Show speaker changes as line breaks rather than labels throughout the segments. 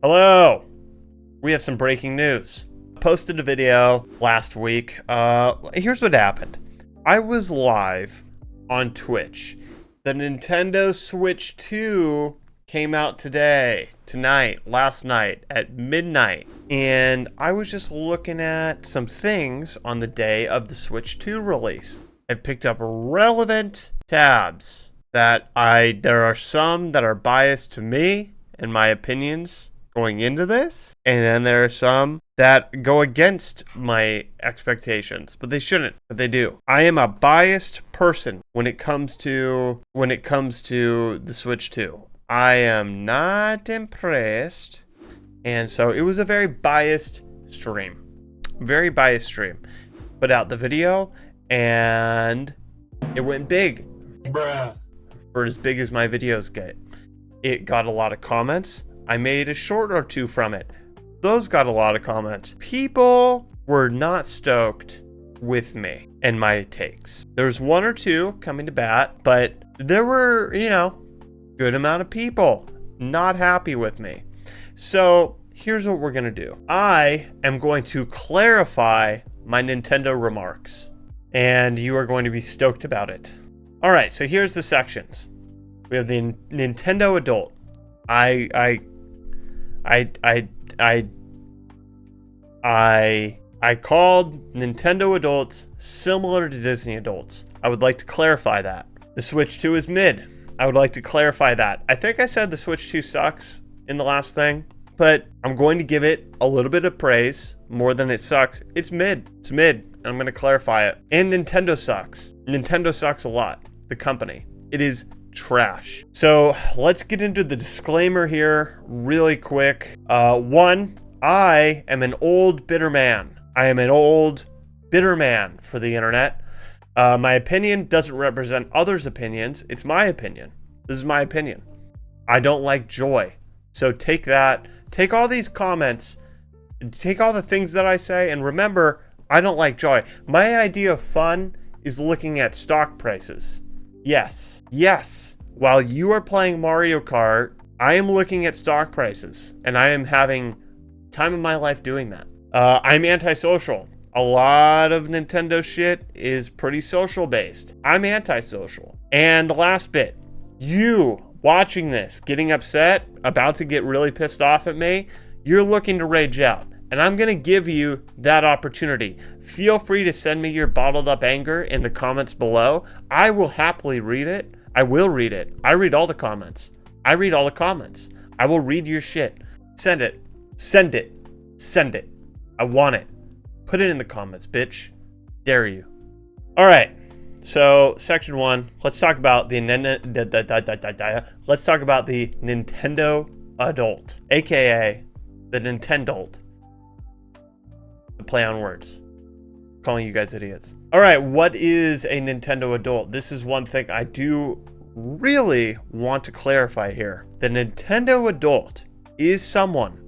Hello! We have some breaking news. I posted a video last week. Here's what happened. I was live on Twitch. The Nintendo Switch 2 came out last night at midnight. And I was just looking at some things on the day of the Switch 2 release. I picked up relevant tabs there are some that are biased to me and my opinions going into this, and then there are some that go against my expectations, but they shouldn't, but they do. I am a biased person when it comes to the Switch 2. I am not impressed, and so it was a very biased stream. Put out the video, and it went big. Bruh. For as big as my videos get. It got a lot of comments. I made a short or two from it. Those got a lot of comments. People were not stoked with me and my takes. There's one or two coming to bat, but there were, good amount of people not happy with me. So here's what we're gonna do. I am going to clarify my Nintendo remarks, and you are going to be stoked about it. All right, so here's the sections. We have the Nintendo adult. I called Nintendo adults similar to Disney adults. I would like to clarify that. The Switch 2 is mid. I would like to clarify that. I think I said the Switch 2 sucks in the last thing, but I'm going to give it a little bit of praise more than it sucks. It's mid. It's mid, and I'm going to clarify it. And Nintendo sucks. Nintendo sucks a lot. The company. It is trash. So let's get into the disclaimer here really quick. One, I am an old bitter man. I am an old bitter man for the internet. My opinion doesn't represent others' opinions. It's my opinion. This is my opinion. I don't like joy. So take that. Take all these comments. Take all the things that I say. And remember, I don't like joy. My idea of fun is looking at stock prices. Yes. While you are playing Mario Kart, I am looking at stock prices, and I am having time of my life doing that. I'm antisocial. A lot of Nintendo shit is pretty social based. I'm antisocial. And the last bit, you watching this, getting upset, about to get really pissed off at me, you're looking to rage out. And I'm going to give you that opportunity. Feel free to send me your bottled up anger in the comments below. I will happily read it. I will read it. I read all the comments. I will read your shit. Send it. I want it. Put it in the comments, bitch. Dare you. All right. So, section 1. Let's talk about the Nintendo adult, aka the Nintendo. Play on words. Calling you guys idiots. All right, what is a Nintendo adult? This is one thing I do really want to clarify here. The Nintendo adult is someone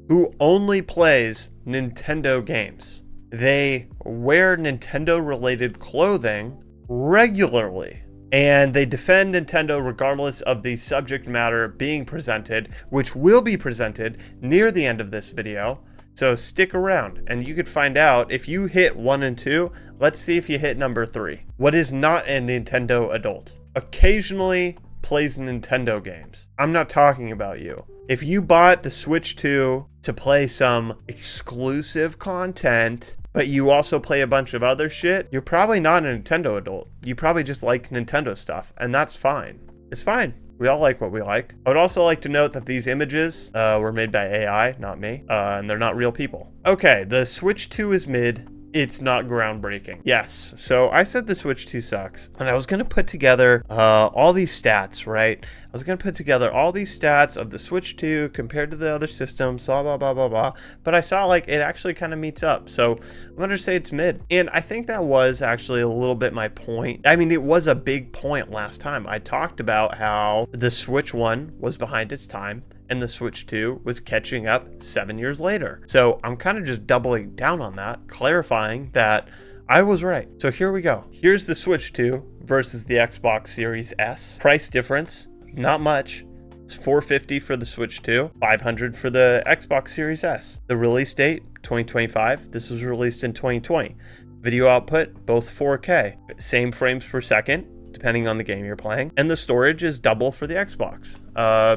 who only plays Nintendo games. They wear Nintendo related clothing regularly, and they defend Nintendo regardless of the subject matter being presented, which will be presented near the end of this video. So stick around and you could find out if you hit 1 and 2. Let's see if you hit number 3. What is not a Nintendo adult? Occasionally plays Nintendo games. I'm not talking about you. If you bought the Switch 2 to play some exclusive content, but you also play a bunch of other shit, you're probably not a Nintendo adult. You probably just like Nintendo stuff, and that's fine. It's fine. We all like what we like. I would also like to note that these images were made by AI, not me, and they're not real people. Okay, the Switch 2 is mid. It's not groundbreaking. Yes, so I said the Switch 2 sucks, and I was gonna put together all these stats, right? I was gonna put together all these stats of the Switch 2 compared to the other systems, blah, blah, blah, blah, blah. But I saw like it actually kind of meets up. So I'm gonna say it's mid. And I think that was actually a little bit my point. I mean, it was a big point last time. I talked about how the Switch 1 was behind its time, and the Switch 2 was catching up 7 years later. So I'm kind of just doubling down on that, clarifying that I was right. So here we go. Here's the Switch 2 versus the Xbox Series S. Price difference, not much. It's $450 for the Switch 2, $500 for the Xbox Series S. The release date, 2025. This was released in 2020. Video output, both 4K. Same frames per second, depending on the game you're playing. And the storage is double for the Xbox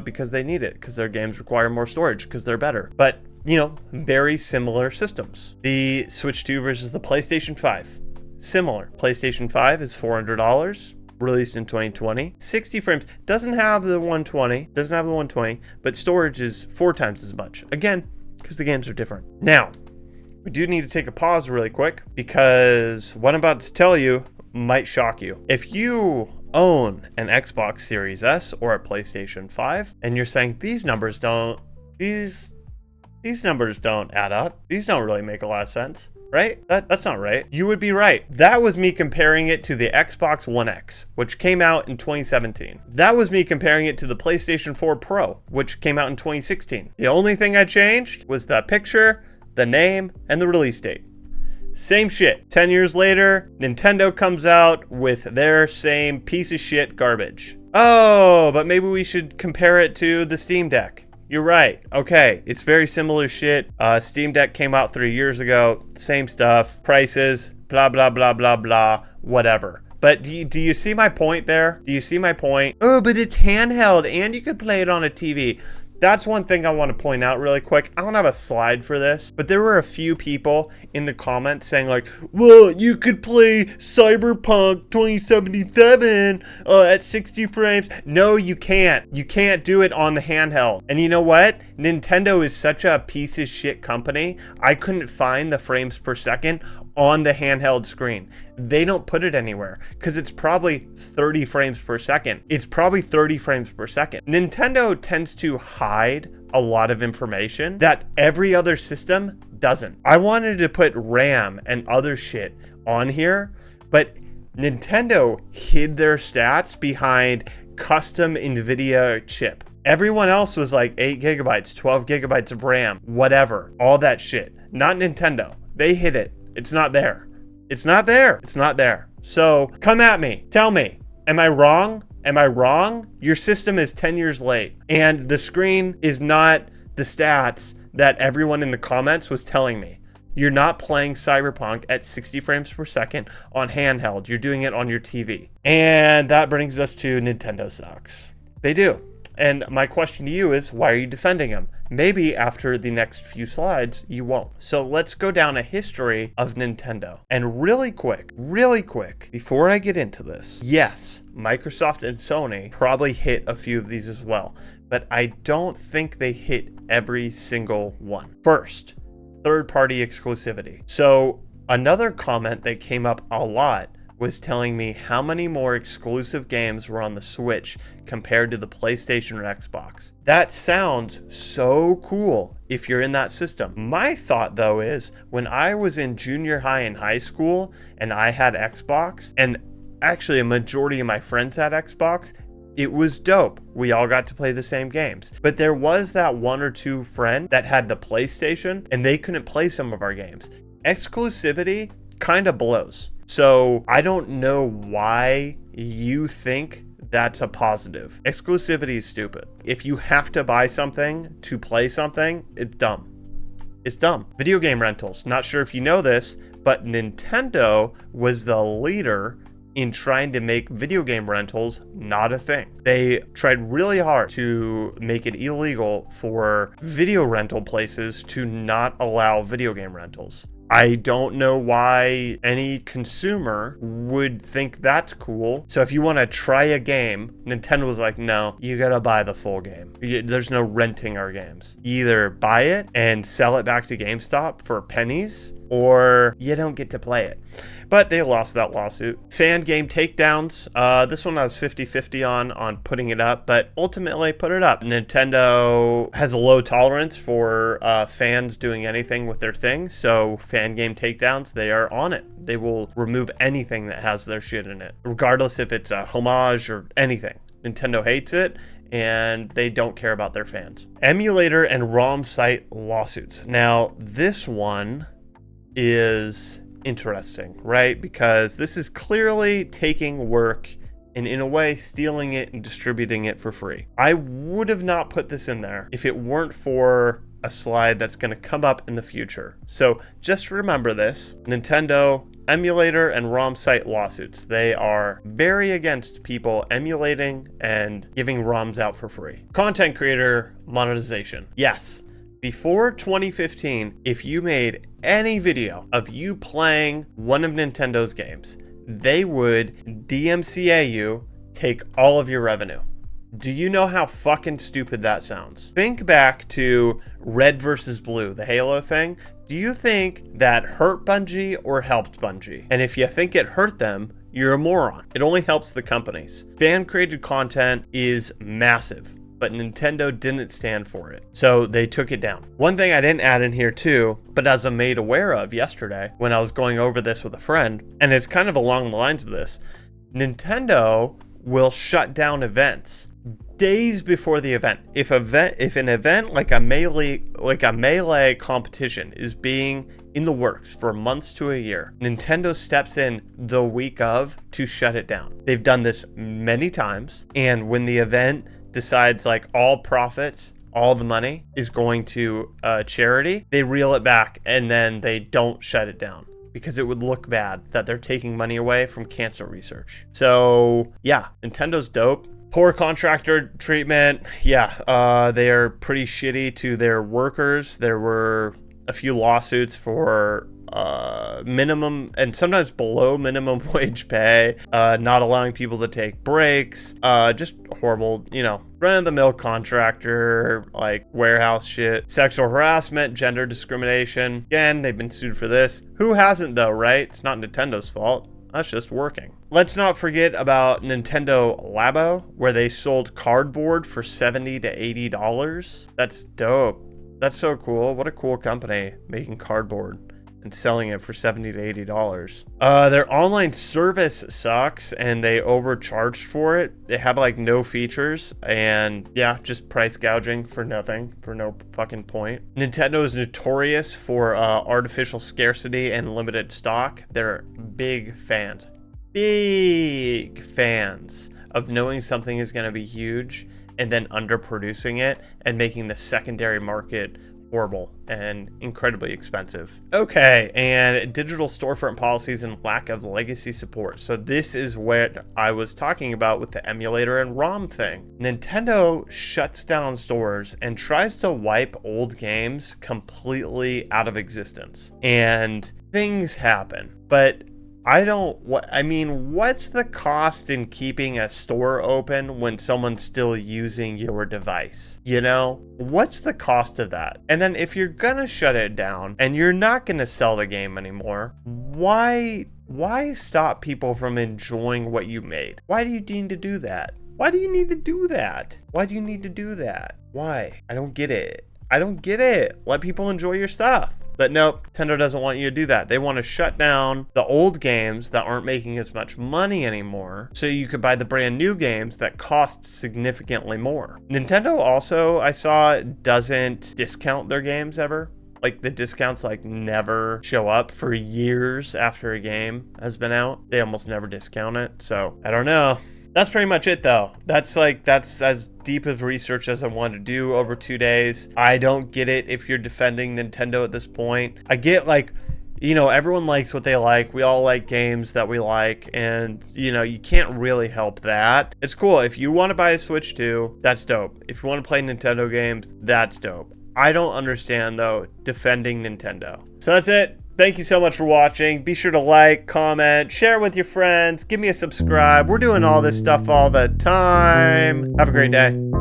because they need it, because their games require more storage, because they're better. But, you know, very similar systems. The Switch 2 versus the PlayStation 5. Similar. PlayStation 5 is $400, released in 2020. 60 frames. Doesn't have the 120, but storage is 4 times as much. Again, because the games are different. Now, we do need to take a pause really quick, because what I'm about to tell you might shock you. If you own an Xbox Series S or a PlayStation 5, and you're saying these numbers don't add up, these don't really make a lot of sense, right? That's not right. You would be right. That was me comparing it to the Xbox One X, which came out in 2017. That was me comparing it to the PlayStation 4 Pro, which came out in 2016. The only thing I changed was the picture, the name, and the release date. Same shit. 10 years later, Nintendo comes out with their same piece of shit garbage. Oh, but maybe we should compare it to the Steam Deck. You're right. Okay, it's very similar shit. Steam Deck came out 3 years ago. Same stuff. Prices, blah, blah, blah, blah, blah, whatever. But do you see my point there? Do you see my point? Oh, but it's handheld and you could play it on a TV. That's one thing I want to point out really quick. I don't have a slide for this, but there were a few people in the comments saying like, well, you could play Cyberpunk 2077 at 60 frames. No, you can't. You can't do it on the handheld. And you know what? Nintendo is such a piece of shit company. I couldn't find the frames per second on the handheld screen. They don't put it anywhere because it's probably 30 frames per second. It's probably 30 frames per second. Nintendo tends to hide a lot of information that every other system doesn't. I wanted to put RAM and other shit on here, but Nintendo hid their stats behind custom NVIDIA chip. Everyone else was like 8 gigabytes, 12 gigabytes of RAM, whatever, all that shit. Not Nintendo. They hid it. It's not there. It's not there. It's not there. So come at me. Tell me, am I wrong? Am I wrong? Your system is 10 years late and the screen is not the stats that everyone in the comments was telling me. You're not playing Cyberpunk at 60 frames per second on handheld. You're doing it on your TV. And that brings us to Nintendo sucks. They do. And my question to you is, why are you defending them? Maybe after the next few slides, you won't. So let's go down a history of Nintendo. And really quick, before I get into this, yes, Microsoft and Sony probably hit a few of these as well, but I don't think they hit every single one. First, third-party exclusivity. So another comment that came up a lot was telling me how many more exclusive games were on the Switch compared to the PlayStation or Xbox. That sounds so cool if you're in that system. My thought though is, when I was in junior high and high school and I had Xbox, and actually a majority of my friends had Xbox, it was dope. We all got to play the same games. But there was that one or two friend that had the PlayStation and they couldn't play some of our games. Exclusivity kind of blows. So I don't know why you think that's a positive. Exclusivity is stupid. If you have to buy something to play something, it's dumb. It's dumb. Video game rentals. Not sure if you know this, but Nintendo was the leader in trying to make video game rentals not a thing. They tried really hard to make it illegal for video rental places to not allow video game rentals. I don't know why any consumer would think that's cool. So if you want to try a game, Nintendo was like, no, you gotta buy the full game. There's no renting our games. You either buy it and sell it back to GameStop for pennies, or you don't get to play it. But they lost that lawsuit. Fan game takedowns. This one I was 50-50 on putting it up, but ultimately put it up. Nintendo has a low tolerance for fans doing anything with their thing, so fan game takedowns, they are on it. They will remove anything that has their shit in it, regardless if it's a homage or anything. Nintendo hates it, and they don't care about their fans. Emulator and ROM site lawsuits. Now, this one is interesting, right? Because this is clearly taking work and in a way stealing it and distributing it for free. I would have not put this in there if it weren't for a slide that's going to come up in the future. So just remember this: Nintendo emulator and ROM site lawsuits. They are very against people emulating and giving ROMs out for free. Content creator monetization. Yes. Before 2015, if you made any video of you playing one of Nintendo's games, they would DMCA you, take all of your revenue. Do you know how fucking stupid that sounds? Think back to Red versus Blue, the Halo thing. Do you think that hurt Bungie or helped Bungie? And if you think it hurt them, you're a moron. It only helps the companies. Fan-created content is massive, but Nintendo didn't stand for it, so they took it down. One thing I didn't add in here too, but as I'm made aware of yesterday when I was going over this with a friend, and it's kind of along the lines of this, Nintendo will shut down events days before the event. If an event like a melee competition is being in the works for months to a year, Nintendo steps in the week of to shut it down. They've done this many times, and when the event decides like all profits, all the money is going to charity, they reel it back and then they don't shut it down because it would look bad that they're taking money away from cancer research. So yeah, Nintendo's dope. Poor contractor treatment. Yeah, they are pretty shitty to their workers. There were a few lawsuits for minimum and sometimes below minimum wage pay, not allowing people to take breaks, just horrible, run-of-the-mill contractor, like warehouse shit, sexual harassment, gender discrimination. Again, they've been sued for this. Who hasn't though, right? It's not Nintendo's fault. That's just working. Let's not forget about Nintendo Labo, where they sold cardboard for $70 to $80. That's dope. That's so cool. What a cool company making cardboard and selling it for $70 to $80. Their online service sucks and they overcharged for it. They had like no features and yeah, just price gouging for nothing, for no fucking point. Nintendo is notorious for artificial scarcity and limited stock. They're big fans of knowing something is going to be huge and then underproducing it and making the secondary market horrible and incredibly expensive. Okay, and digital storefront policies and lack of legacy support. So this is what I was talking about with the emulator and ROM thing. Nintendo shuts down stores and tries to wipe old games completely out of existence. And things happen, but what's the cost in keeping a store open when someone's still using your device? What's the cost of that? And then if you're gonna shut it down and you're not gonna sell the game anymore, why stop people from enjoying what you made? Why do you need to do that? Why do you need to do that? Why? I don't get it. Let people enjoy your stuff. But nope, Nintendo doesn't want you to do that. They want to shut down the old games that aren't making as much money anymore so you could buy the brand new games that cost significantly more. Nintendo also, I saw, doesn't discount their games ever. Like the discounts never show up for years after a game has been out. They almost never discount it. So I don't know. That's pretty much it though. That's as deep of research as I wanted to do over 2 days. I don't get it if you're defending Nintendo at this point. I get everyone likes what they like. We all like games that we like, and you can't really help that. It's cool. If you want to buy a Switch 2, that's dope. If you want to play Nintendo games, that's dope. I don't understand though defending Nintendo. So that's it. Thank you so much for watching. Be sure to like, comment, share with your friends, give me a subscribe. We're doing all this stuff all the time. Have a great day.